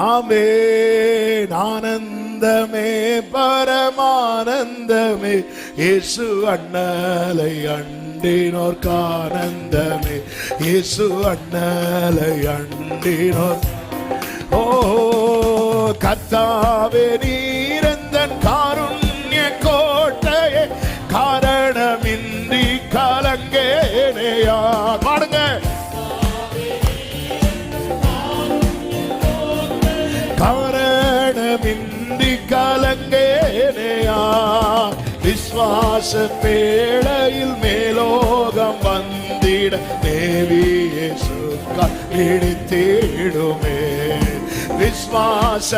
ஆமென். ஆனந்தமே பரமானந்தமே இயேசு அண்ணலை அண்டினோர்க்கு ஆனந்தமே. இயேசு அண்ணலை அண்டினோர். ஓ கர்த்தாவே நீரந்தன் காருண்ய கோட்டையே, காரணமின்றி கலங்கேனையா. பாடுங்க. காரணமின்றி கலங்கேனையா. விஸ்வாச பேழையில் மேலோகம் வந்திட தேவி இயேசு இடித்திடுமே. விஸ்வாச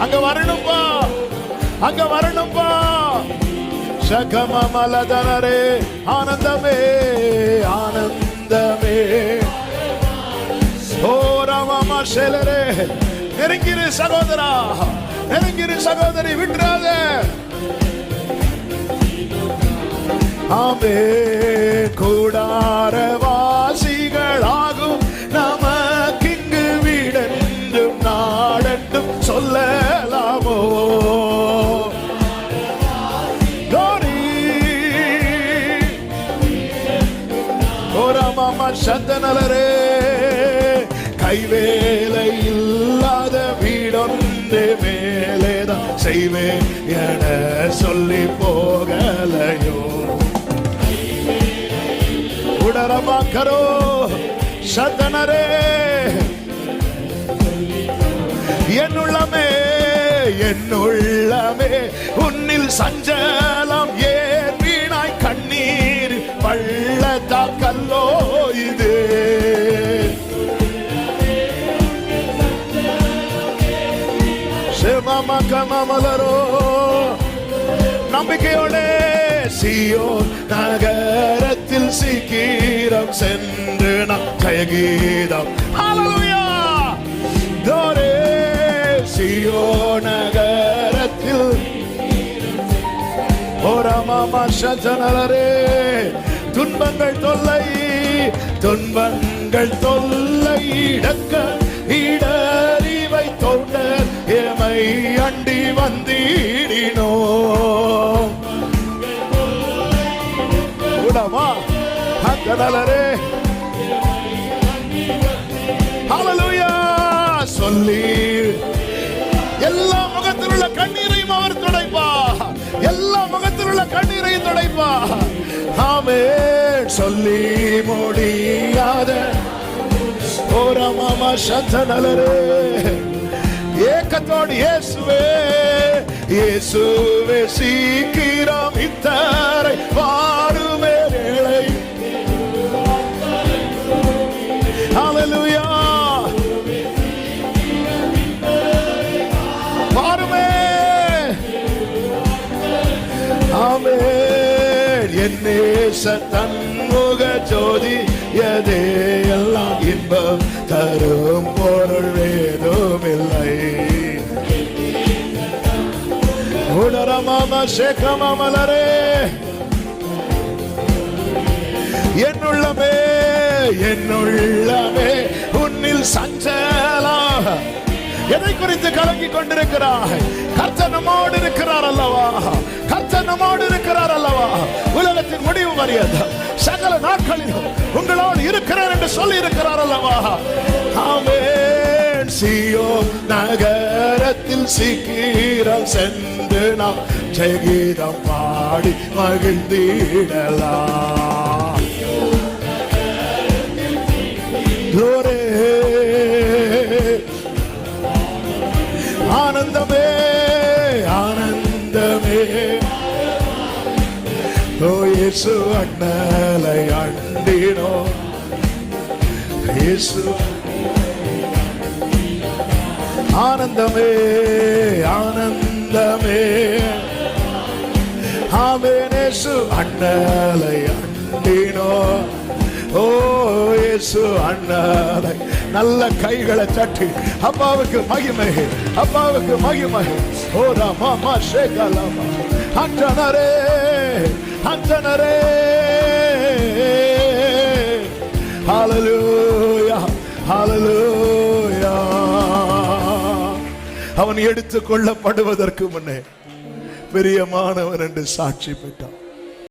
அங்க வரணும்பா, அங்க வரணும்பா. சகமமலதனரே ஆனந்தமே ஆனந்தமே. ஓரமமா செலரே. நெருங்கிரு சகோதரா, நெருங்கிரு சகோதரி, விட்டுறாத. ஆமே கூடாரவாசிகளாகும் நமக்கிங்கு வீடென்றும் நாடென்றும் சொல்லலாமோ. ஓரமமா சந்தனலரே. கைவேலை இல்லாத வீடொன்று மேலேதான் செய்வேன் என சொல்லி போகலையோ. உடரமாக்கரோ சந்தனரே. என்னுள்ளமே என்னுள்ளமே உன்னில் சஞ்சலம் ஏன் வீணாய் கண்ணீர் பள்ளத்தாக்கல்லோ இது. மமலரோ நம்பிக்கையோட சீயோன் நகரத்தில் சீக்கிரம் சென்று நாம் ஜெயகீதம். ஹல்லேலூயா. தோரே சீயோன் நகரத்தில் ஓரமாமா சஜனரே. துன்பங்கள் தொல்லை, துன்பங்கள் தொல்லை இடக்க இடறிவை தோண்டர் எமை அண்டி வந்தீடினோ. உடமா அந்தனரே. ஹல்லேலூயா. சொல்லி எல்லா முகத்தில் உள்ள கண்ணீரையும் அவர் துடைப்பா. எல்லா முகத்தில் உள்ள கண்ணீரையும் துடைப்பா. ஆமென். சொல்லி முடியாத ஓரமாமா சந்தனரே. ஏக்கத்தோடு இயேசுவே இயேசுவே சீக்கிரம் இத்தரை வாருமே வேளை. ஹல்லேலூயா. வாருமே. ஆமென். என் நேச தன்முக ஜோதி எதே எல்லாம் இன்பம் தரும் பொருள் வேதுமில்லை. உடரமாமா சேகமமலரே. என்னுள்ளமே என்னுள்ளமே உன்னில் சஞ்சலா. எதை குறித்து கலங்கி கொண்டிருக்கிறாய்? கர்த்தர் நம்மோடு இருக்கிறார் அல்லவா? கர்த்தர் நம்மோடு இருக்கிறார் அல்லவா? உலகத்தின் முடிவு வரையது சகல நாட்களிலும் உங்களோடு இருக்கிறார் என்று சொல்லி இருக்கிறார் அல்லவா? ஆமென். சீயோன் நகரத்தில் சீக்கிரம் சென்று நாம் ஜெயகீதம் பாடி மகிழ்ந்திடலாம். glory. ஆனந்தமே ஆனந்தமே. ஓ இயேசு அண்ணலை அண்டினோ. இயேசு ஆனந்தமே ஆனந்தமே. ஆமென். இயேசு அண்ணலை அண்டினோ. ஓ இயேசு அண்ணலை. நல்ல கைகளை தட்டி அப்பாவுக்கு மகிமை, அப்பாவுக்கு மகிமை. ஓ ராமா சேகலாமா. அந்தனரே அந்தனரே. ஹல்லேலூயா ஹல்லேலூயா. அவன் எடுத்துக் கொள்ளப்படுவதற்கு முன்னே பிரியமானவன் என்று சாட்சி பெற்றான்.